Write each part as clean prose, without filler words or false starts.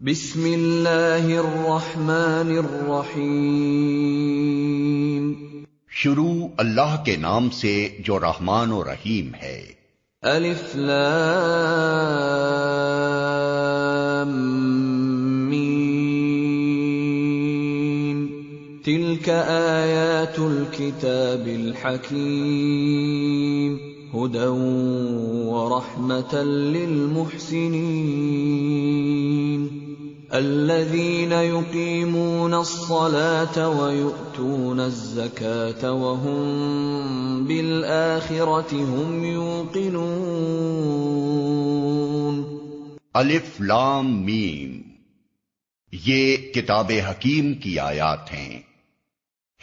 بسم اللہ الرحمن الرحیم۔ شروع اللہ کے نام سے جو رحمان و رحیم ہے۔ الف لام میم، تلک آیات الکتاب الحکیم، ہدی ورحمۃ للمحسنین الذین یقیمون الصلاة ویؤتون الزکاة وهم بالآخرة هم یوقنون۔ الف لام میم، یہ کتاب حکیم کی آیات ہیں،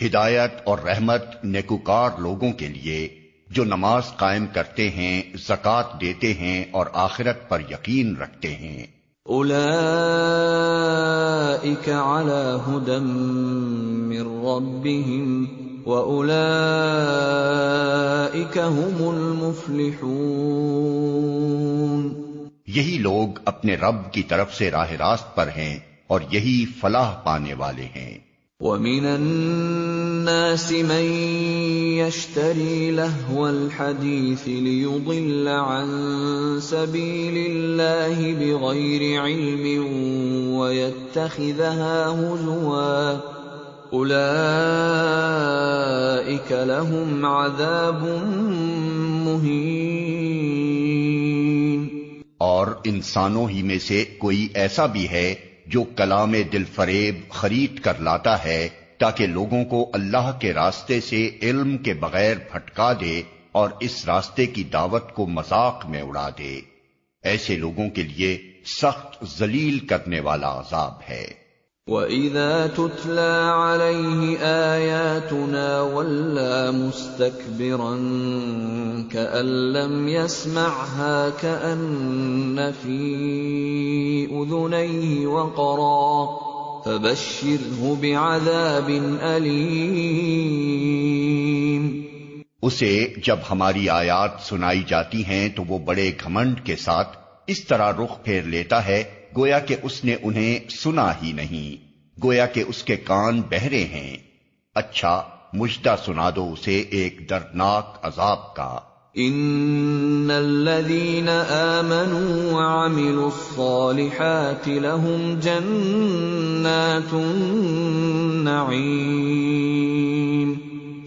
ہدایت اور رحمت نیکوکار لوگوں کے لیے جو نماز قائم کرتے ہیں، زکوٰۃ دیتے ہیں اور آخرت پر یقین رکھتے ہیں۔ اولئک علی ھدی من ربہم واولئک ھم المفلحون۔ یہی لوگ اپنے رب کی طرف سے راہ راست پر ہیں اور یہی فلاح پانے والے ہیں۔ وَمِنَ النَّاسِ مَن يَشْتَرِي لَهْوَ الْحَدِيثِ لِيُضِلَّ عَن سَبِيلِ اللَّهِ بِغَيْرِ عِلْمٍ وَيَتَّخِذَهَا هُزُوًا أُولَئِكَ لَهُمْ عَذَابٌ مُّهِينٌ۔ اور انسانوں ہی میں سے کوئی ایسا بھی ہے جو کلام دل فریب خرید کر لاتا ہے تاکہ لوگوں کو اللہ کے راستے سے علم کے بغیر بھٹکا دے اور اس راستے کی دعوت کو مذاق میں اڑا دے۔ ایسے لوگوں کے لیے سخت ذلیل کرنے والا عذاب ہے۔ وَإِذَا تُتْلَى عَلَيْهِ آيَاتُنَا وَلَّى مُسْتَكْبِرًا كَأَن لَّمْ يَسْمَعْهَا كَأَنَّ فِي أُذُنَيْهِ وَقْرًا فَبَشِّرْهُ بِعَذَابٍ أَلِيمٍ۔ اسے جب ہماری آیات سنائی جاتی ہیں تو وہ بڑے گھمنڈ کے ساتھ اس طرح رخ پھیر لیتا ہے گویا کہ اس نے انہیں سنا ہی نہیں، گویا کہ اس کے کان بہرے ہیں۔ اچھا مژدہ سنا دو اسے ایک دردناک عذاب کا۔ ان الذين آمنوا وعملوا الصالحات لهم جنات النعيم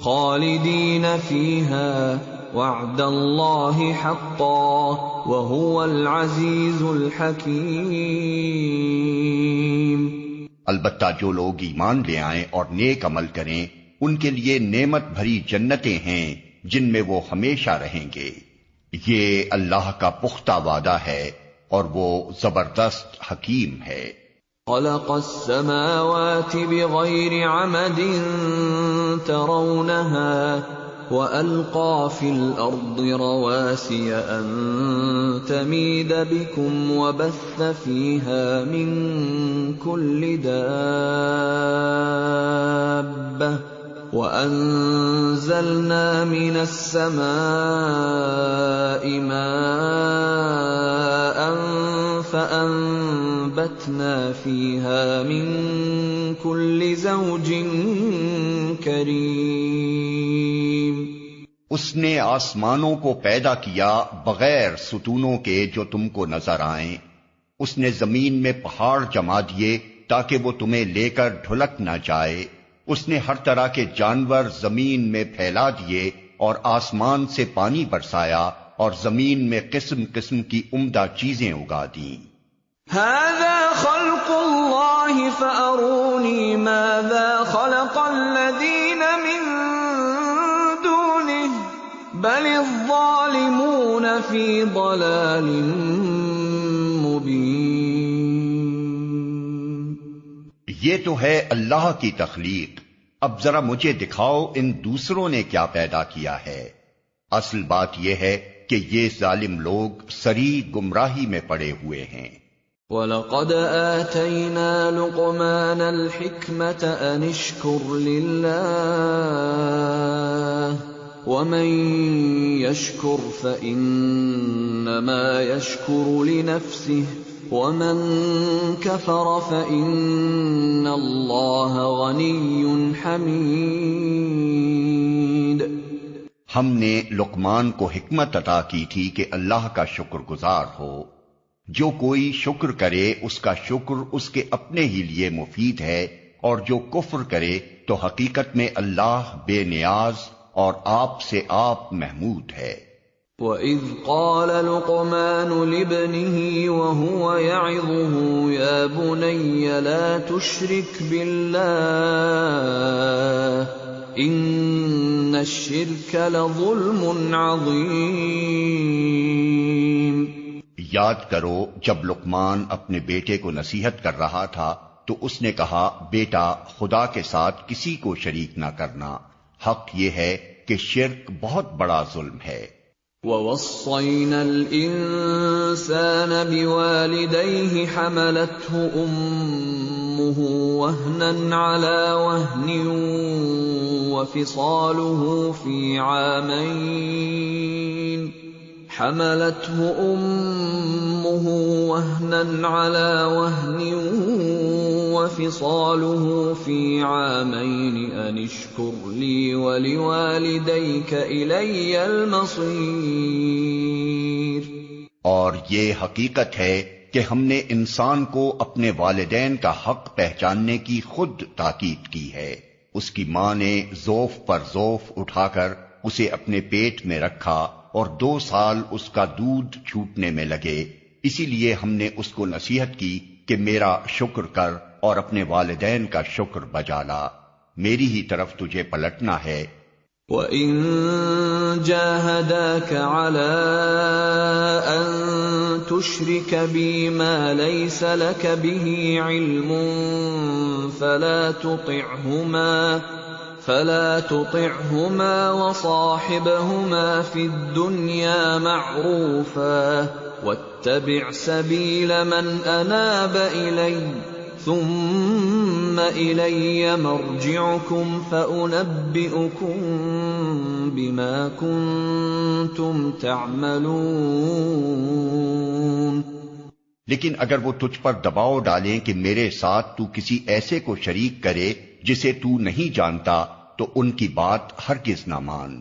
خالدين فيها وعد الله حقا وهو العزيز الحكيم۔ البتہ جو لوگ ایمان لے آئیں اور نیک عمل کریں ان کے لیے نعمت بھری جنتیں ہیں جن میں وہ ہمیشہ رہیں گے۔ یہ اللہ کا پختہ وعدہ ہے اور وہ زبردست حکیم ہے۔ خلق السماوات بغير عمد ترونها وألقى في الأرض رواسي أن تميد بكم وبث فيها من كل دابة وَأَنزَلْنَا مِنَ السَّمَاءِ مَاءً فَأَنبَتْنَا فِيهَا مِن كُلِّ زَوْجٍ كَرِيمٍ۔ اس نے آسمانوں کو پیدا کیا بغیر ستونوں کے جو تم کو نظر آئیں، اس نے زمین میں پہاڑ جما دیے تاکہ وہ تمہیں لے کر ڈھلک نہ جائے، اس نے ہر طرح کے جانور زمین میں پھیلا دیے اور آسمان سے پانی برسایا اور زمین میں قسم قسم کی عمدہ چیزیں اگا دیں۔ هذا خلق اللہ فأرونی ماذا خلق الذین من دونہ بل الظالمون فی ضلال مبین۔ یہ تو ہے اللہ کی تخلیق، اب ذرا مجھے دکھاؤ ان دوسروں نے کیا پیدا کیا ہے۔ اصل بات یہ ہے کہ یہ ظالم لوگ صریح گمراہی میں پڑے ہوئے ہیں۔ وَلَقَدْ آتَيْنَا لُقْمَانَ الْحِكْمَةَ أَنِ اشْكُرْ لِلَّهِ وَمَن يَشْكُرْ فَإِنَّمَا يَشْكُرُ لِنَفْسِهِ ومن كفر فإن الله غني حميد۔ ہم نے لقمان کو حکمت عطا کی تھی کہ اللہ کا شکر گزار ہو۔ جو کوئی شکر کرے اس کا شکر اس کے اپنے ہی لیے مفید ہے، اور جو کفر کرے تو حقیقت میں اللہ بے نیاز اور آپ سے آپ محمود ہے۔ وَإِذْ قَالَ لُقْمَانُ لِابْنِهِ وَهُوَ يَعِظُهُ يَا بُنَيَّ لَا تُشْرِكْ بِاللَّهِ إِنَّ الشِّرْكَ لَظُلْمٌ عَظِيمٌ۔ یاد کرو جب لقمان اپنے بیٹے کو نصیحت کر رہا تھا تو اس نے کہا، بیٹا خدا کے ساتھ کسی کو شریک نہ کرنا، حق یہ ہے کہ شرک بہت بڑا ظلم ہے۔ وَوَصَّيْنَا الْإِنسَانَ بِوَالِدَيْهِ حَمَلَتْهُ أُمُّهُ وَهْنًا عَلَى وَهْنٍ وَفِصَالُهُ فِي عَامَيْنِ أَنِ اشْكُرْ لِي وَلِوَالِدَيْكَ إِلَيَّ الْمَصِيرُ۔ اور یہ حقیقت ہے کہ ہم نے انسان کو اپنے والدین کا حق پہچاننے کی خود تاکید کی ہے۔ اس کی ماں نے ذوف پر ذوف اٹھا کر اسے اپنے پیٹ میں رکھا اور 2 سال اس کا دودھ چھوٹنے میں لگے، اسی لیے ہم نے اس کو نصیحت کی کہ میرا شکر کر اور اپنے والدین کا شکر بجا لا، میری ہی طرف تجھے پلٹنا ہے۔ وَإِن جَاهَدَاكَ عَلَىٰ أَن تُشْرِكَ بِي مَا لَيْسَ لَكَ بِهِ عِلْمٌ فَلَا تُطِعْهُمَا وَصَاحِبْهُمَا فِي الدُّنْيَا مَعْرُوفًا وَاتَّبِعْ سَبِيلَ مَنْ أَنَابَ إِلَيَّ ثُمَّ إِلَيَّ مَرْجِعُكُمْ فَأُنَبِّئُكُم بِمَا كُنتُمْ تَعْمَلُونَ۔ لیکن اگر وہ تجھ پر دباؤ ڈالیں کہ میرے ساتھ تو کسی ایسے کو شریک کرے جسے تو نہیں جانتا تو ان کی بات ہرگز نہ مان۔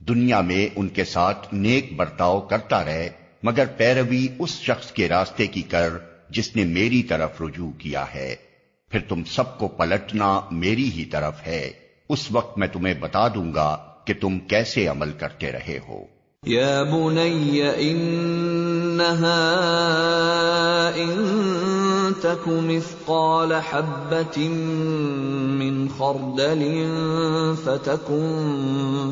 دنیا میں ان کے ساتھ نیک برتاؤ کرتا رہے، مگر پیروی اس شخص کے راستے کی کر جس نے میری طرف رجوع کیا ہے، پھر تم سب کو پلٹنا میری ہی طرف ہے، اس وقت میں تمہیں بتا دوں گا کہ تم کیسے عمل کرتے رہے ہو۔ یا بنی انہا ان تک مثقال حبۃ من خردل فتكن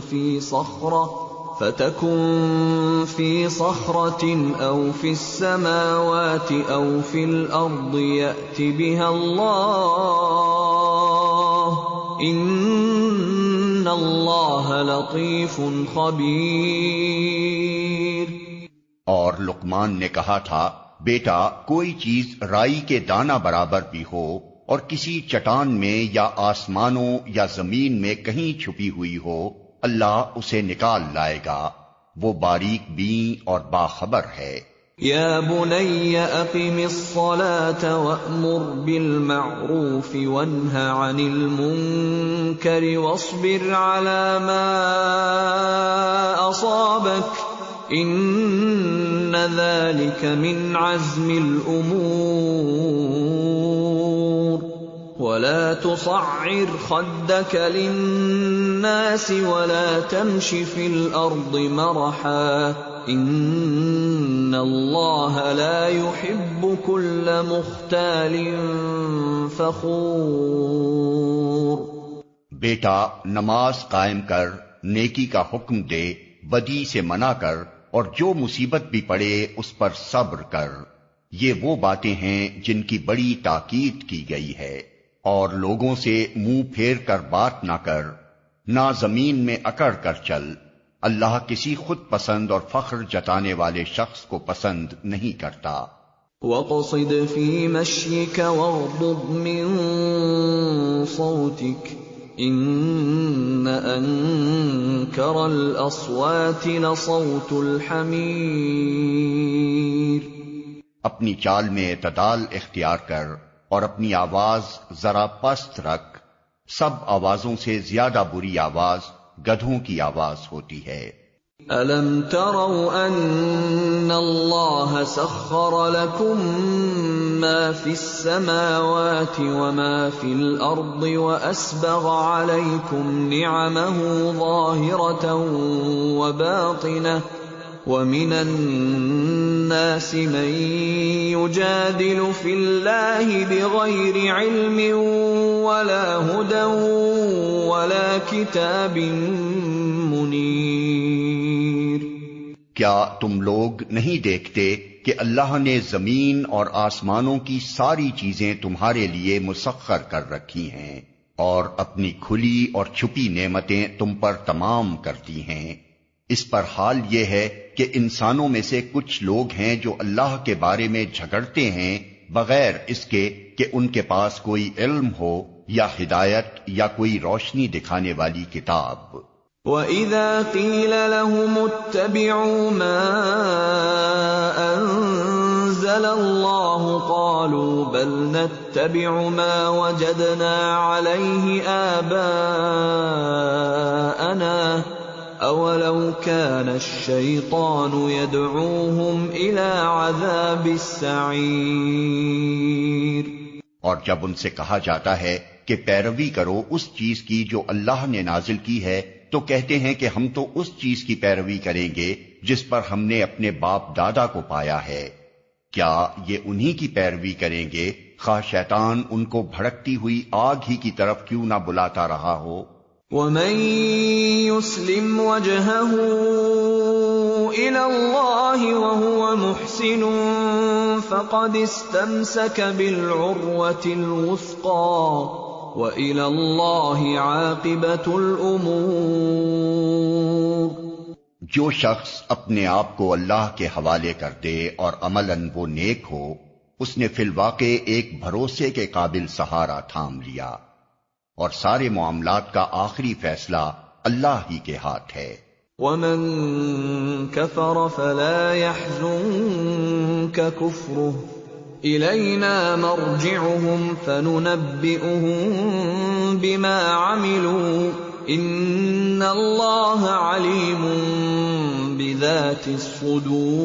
في صخرة أو في السماوات أو في الأرض يأت بها الله إن الله لطيف خبير۔ اور لقمان نے کہا تھا، بیٹا کوئی چیز رائی کے دانہ برابر بھی ہو اور کسی چٹان میں یا آسمانوں یا زمین میں کہیں چھپی ہوئی ہو، اللہ اسے نکال لائے گا، وہ باریک بین اور باخبر ہے۔ یا بنی اقم الصلاة وأمر بالمعروف وانہ عن المنکر واصبر على ما اصابک ان ذلك من عزم الامور ولا تصعر خدك للناس ولا تمش في الارض مرحا ان اللہ لا يحب كل مختال فخور۔ بیٹا نماز قائم کر، نیکی کا حکم دے، بدی سے منع کر، اور جو مصیبت بھی پڑے اس پر صبر کر، یہ وہ باتیں ہیں جن کی بڑی تاکید کی گئی ہے۔ اور لوگوں سے منہ پھیر کر بات نہ کر، نہ زمین میں اکڑ کر چل، اللہ کسی خود پسند اور فخر جتانے والے شخص کو پسند نہیں کرتا۔ وَاقْصِدْ فِي مَشْيِكَ وَاغْضُضْ مِن صَوْتِكَ إِنَّ أَنكَرَ الْأَصْوَاتِ لَصَوْتُ الْحَمِيرِ۔ اپنی چال میں اعتدال اختیار کر اور اپنی آواز ذرا پست رکھ. سب آوازوں سے زیادہ بری آواز گدھوں کی آواز ہوتی ہے. أَلَمْ تَرَوْا أَنَّ اللَّهَ سَخَّرَ لَكُم مَّا فِي السَّمَاوَاتِ وَمَا فِي الْأَرْضِ وَأَسْبَغَ عَلَيْكُمْ نِعَمَهُ ظَاهِرَةً وَبَاطِنَةً وَمِنَ النَّاسِ مَن يُجَادِلُ فِي اللَّهِ بِغَيْرِ عِلْمٍ وَلَا هُدًى وَلَا كِتَابٍ مُنِيرٍ. کیا تم لوگ نہیں دیکھتے کہ اللہ نے زمین اور آسمانوں کی ساری چیزیں تمہارے لیے مسخر کر رکھی ہیں اور اپنی کھلی اور چھپی نعمتیں تم پر تمام کرتی ہیں. اس پر حال یہ ہے کہ انسانوں میں سے کچھ لوگ ہیں جو اللہ کے بارے میں جھگڑتے ہیں بغیر اس کے کہ ان کے پاس کوئی علم ہو یا ہدایت یا کوئی روشنی دکھانے والی کتاب. وَإِذَا قِيلَ لَهُمُ اتَّبِعُوا مَا أَنزَلَ اللَّهُ قَالُوا بَلْ نَتَّبِعُ مَا وَجَدْنَا عَلَيْهِ آبَاءَنَا أَوَلَوْ كَانَ الشَّيْطَانُ يَدْعُوهُمْ إِلَى عَذَابِ السَّعِيرِ. اور جب ان سے کہا جاتا ہے کہ پیروی کرو اس چیز کی جو اللہ نے نازل کی ہے تو کہتے ہیں کہ ہم تو اس چیز کی پیروی کریں گے جس پر ہم نے اپنے باپ دادا کو پایا ہے. کیا یہ انہی کی پیروی کریں گے خواہ شیطان ان کو بھڑکتی ہوئی آگ ہی کی طرف کیوں نہ بلاتا رہا ہو. وَمَن يُسْلِمْ وَجْهَهُ إِلَى اللَّهِ وَهُوَ مُحْسِنٌ فَقَدِ اسْتَمْسَكَ بِالْعُرْوَةِ الْوُثْقَى وَإِلَى اللَّهِ عَاقِبَةُ الْأُمُورِ. جو شخص اپنے آپ کو اللہ کے حوالے کر دے اور عملاً وہ نیک ہو، اس نے فی الواقع ایک بھروسے کے قابل سہارا تھام لیا، اور سارے معاملات کا آخری فیصلہ اللہ ہی کے ہاتھ ہے. وَمَن كَفَرَ فَلَا يَحْزُنكَ كُفْرُهُ إِلَيْنَا مَرْجِعُهُمْ فَنُنَبِّئُهُم بِمَا عَمِلُوا إِنَّ اللَّهَ عَلِيمٌ بِذَاتِ الصُّدُورِ.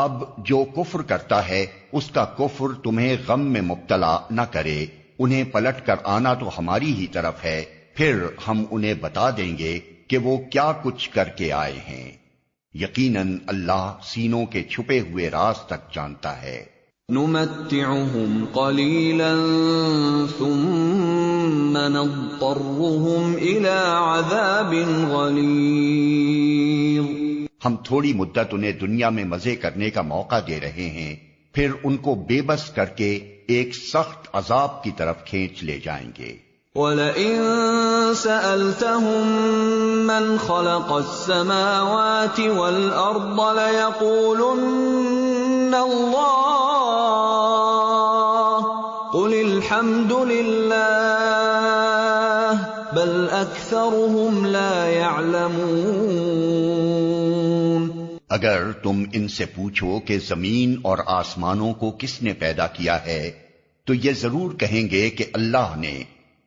اب جو کفر کرتا ہے اس کا کفر تمہیں غم میں مبتلا نہ کرے. انہیں پلٹ کر آنا تو ہماری ہی طرف ہے، پھر ہم انہیں بتا دیں گے کہ وہ کیا کچھ کر کے آئے ہیں. یقیناً اللہ سینوں کے چھپے ہوئے راز تک جانتا ہے. نُمَتِّعُهُمْ قَلِيلًا ثُمَّ نَضْطَرُّهُمْ إِلَى عَذَابٍ غَلِيظٍ. ہم تھوڑی مدت انہیں دنیا میں مزے کرنے کا موقع دے رہے ہیں، پھر ان کو بے بس کر کے ایک سخت عذاب کی طرف کھینچ لے جائیں گے. وَلَئِن سَأَلْتَهُم مَّنْ خَلَقَ السَّمَاوَاتِ وَالْأَرْضَ لَيَقُولُنَّ اللَّهُ قُلِ الْحَمْدُ لِلَّهِ بَلْ أَكْثَرُهُمْ لَا يَعْلَمُونَ. اگر تم ان سے پوچھو کہ زمین اور آسمانوں کو کس نے پیدا کیا ہے تو یہ ضرور کہیں گے کہ اللہ نے.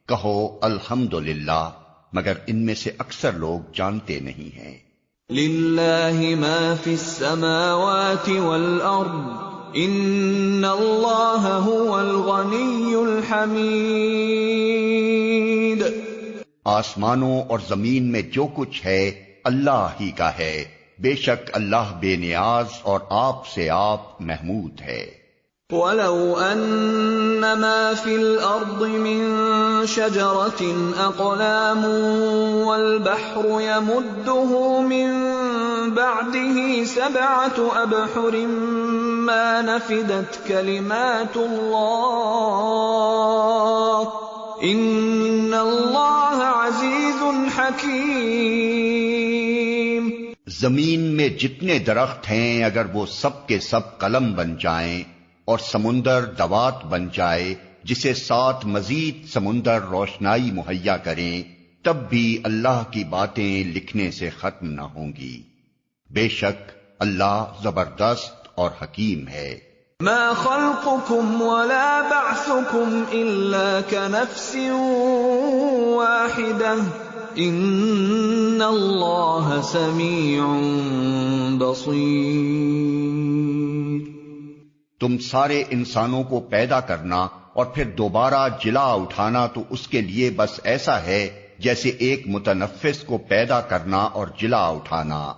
کہو الحمدللہ، مگر ان میں سے اکثر لوگ جانتے نہیں ہیں. لِلَّهِ مَا فِي السَّمَاوَاتِ وَالْأَرْضِ إِنَّ اللَّهَ هُوَ الْغَنِيُّ الْحَمِيدُ. آسمانوں اور زمین میں جو کچھ ہے اللہ ہی کا ہے، بے شک اللہ بے نیاز اور آپ سے آپ محمود ہے. وَلَوْ أَنَّ مَا فِي الْأَرْضِ مِن شَجَرَةٍ أَقْلَامٌ وَالْبَحْرُ يَمُدُّهُ مِن بَعْدِهِ 7 أَبْحُرٍ مَّا نَفِدَتْ كَلِمَاتُ اللَّهِ إِنَّ اللَّهَ عَزِيزٌ حَكِيمٌ. زمین میں جتنے درخت ہیں اگر وہ سب کے سب قلم بن جائیں اور سمندر دوات بن جائے جسے 7 مزید سمندر روشنائی مہیا کریں، تب بھی اللہ کی باتیں لکھنے سے ختم نہ ہوں گی. بے شک اللہ زبردست اور حکیم ہے۔ ما خلقكم ولا بعثكم إلا كنفس واحدة إن الله سميع بصير۔ تم سارے انسانوں کو پیدا کرنا اور پھر دوبارہ جلا اٹھانا تو اس کے لیے بس ایسا ہے جیسے ایک متنفس کو پیدا کرنا اور جلا اٹھانا۔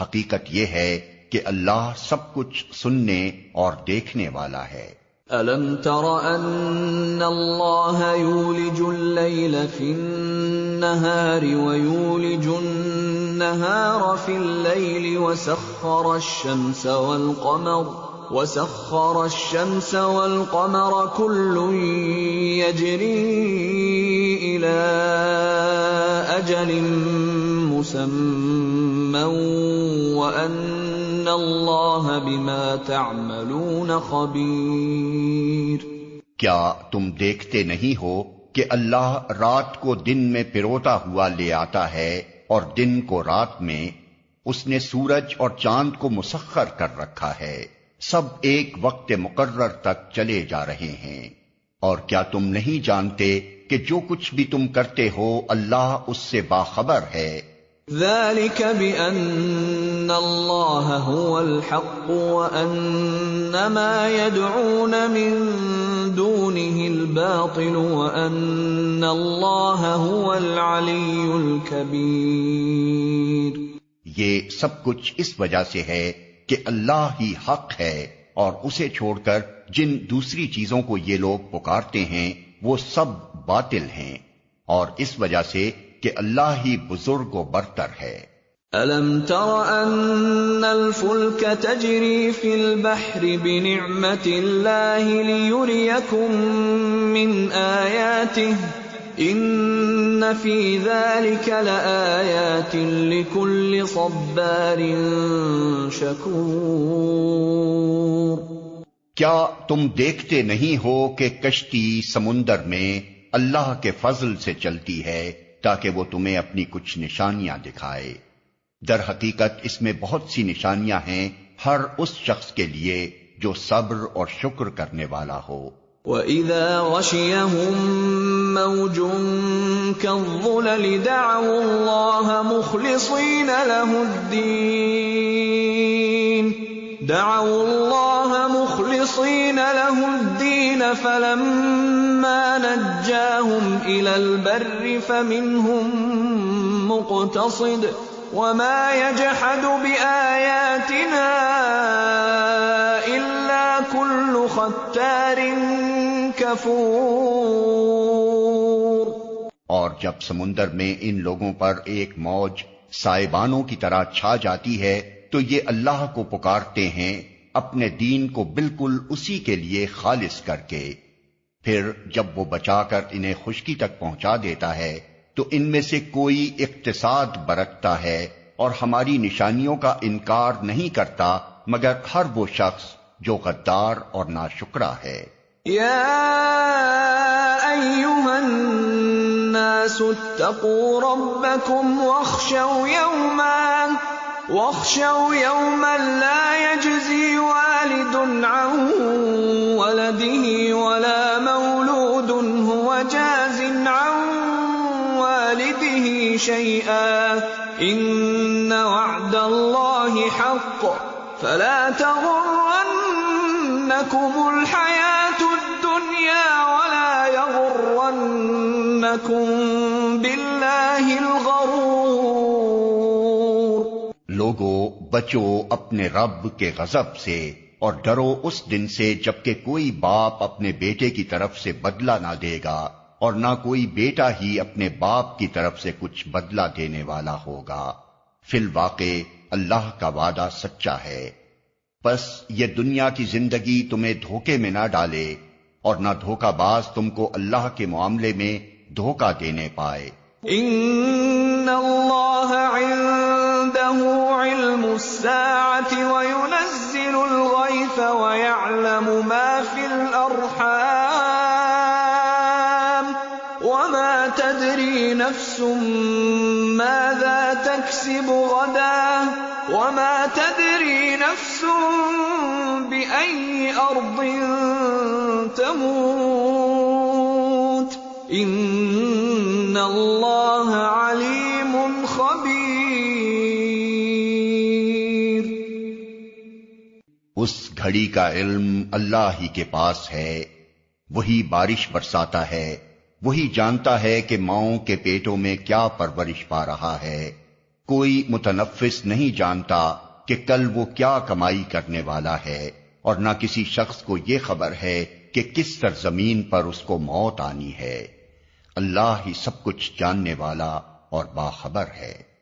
حقیقت یہ ہے کہ اللہ سب کچھ سننے اور دیکھنے والا ہے۔ أَلَمْ تَرَ أَنَّ اللَّهَ يُولِجُ اللَّيْلَ فِي النَّهَارِ وَيُولِجُ النَّهَارَ فِي اللَّيْلِ وَسَخَّرَ الشَّمْسَ وَالْقَمَرَ كُلٌّ يَجْرِي إِلَى أَجَلٍ مُّسَمًّى وَأَنَّ اللَّهَ بِمَا تَعْمَلُونَ خَبِيرٌ۔ کیا تم دیکھتے نہیں ہو کہ اللہ رات کو دن میں پروتا ہوا لے آتا ہے اور دن کو رات میں؟ اس نے سورج اور چاند کو مسخر کر رکھا ہے، سب ایک وقت مقرر تک چلے جا رہے ہیں۔ اور کیا تم نہیں جانتے کہ جو کچھ بھی تم کرتے ہو اللہ اس سے باخبر ہے؟ ذَلِكَ بِأَنَّ اللَّهَ هُوَ الْحَقُّ وَأَنَّ مَا يَدْعُونَ مِن دُونِهِ الْبَاطِلُ وَأَنَّ اللَّهَ هُوَ الْعَلِيُّ الْكَبِيرُ۔ یہ سب کچھ اس وجہ سے ہے کہ اللہ ہی حق ہے، اور اسے چھوڑ کر جن دوسری چیزوں کو یہ لوگ پکارتے ہیں وہ سب باطل ہیں، اور اس وجہ سے کہ اللہ ہی بزرگ و برتر ہے۔ أَلَمْ تَرَ أَنَّ الْفُلْكَ تَجْرِي فِي الْبَحْرِ بِنِعْمَتِ اللَّهِ لِيُرِيَكُم مِّنْ آيَاتِهِ إِنَّ فِي ذَلِكَ لَآيَاتٍ لِكُلِّ صَبَّارٍ شَكُورٍ۔ کیا تم دیکھتے نہیں ہو کہ کشتی سمندر میں اللہ کے فضل سے چلتی ہے تاکہ وہ تمہیں اپنی کچھ نشانیاں دکھائے؟ در حقیقت اس میں بہت سی نشانیاں ہیں ہر اس شخص کے لیے جو صبر اور شکر کرنے والا ہو۔ وَإِذَا غَشِيَهُم مَّوْجٌ كَالظُّلَلِ دَعَوُا اللَّهَ مُخْلِصِينَ لَهُ الدِّينَ فَلَمَّا نَجَّاهُمْ إِلَى الْبَرِّ فَمِنْهُم مُّقْتَصِدٌ وَمَا يَجْحَدُ بِآيَاتِنَا إِلَّا كُلُّ خَتَّارٍ کفور۔ اور جب سمندر میں ان لوگوں پر ایک موج سائبانوں کی طرح چھا جاتی ہے تو یہ اللہ کو پکارتے ہیں اپنے دین کو بالکل اسی کے لیے خالص کر کے، پھر جب وہ بچا کر انہیں خشکی تک پہنچا دیتا ہے تو ان میں سے کوئی اقتصاد برتتا ہے اور ہماری نشانیوں کا انکار نہیں کرتا مگر ہر وہ شخص جو غدار اور ناشکرا ہے۔ یا ایھا الناس اتقوا ربکم واخشوا یوما لا یجزی والد عن ولده ولا مولود هو جاز عن والده شيئا ان وعد الله حق فلا تغرنكم الحياة الدنيا ولا يغرنكم بالله الغرور۔ لوگو بچو اپنے رب کے غضب سے اور ڈرو اس دن سے جبکہ کوئی باپ اپنے بیٹے کی طرف سے بدلہ نہ دے گا اور نہ کوئی بیٹا ہی اپنے باپ کی طرف سے کچھ بدلہ دینے والا ہوگا۔ فی الواقع اللہ کا وعدہ سچا ہے، پس یہ دنیا کی زندگی تمہیں دھوکے میں نہ ڈالے اور نہ دھوکہ باز تم کو اللہ کے معاملے میں دھوکہ دینے پائے۔ ان اللہ عنده علم الساعة وينزل الغيث ويعلم ما في الأرحام وما تدري نفس ماذا تكسب غدا وما تدري نفس أَيِّ أَرْضٍ تَمُوتُ إِنَّ اللَّهَ عَلِيمٌ خَبِيرٌ۔ اس گھڑی کا علم اللہ ہی کے پاس ہے، وہی بارش برساتا ہے، وہی جانتا ہے کہ ماؤں کے پیٹوں میں کیا پرورش پا رہا ہے۔ کوئی متنفس نہیں جانتا کہ کل وہ کیا کمائی کرنے والا ہے، اور نہ کسی شخص کو یہ خبر ہے کہ کس سرزمین پر اس کو موت آنی ہے۔ اللہ ہی سب کچھ جاننے والا اور باخبر ہے۔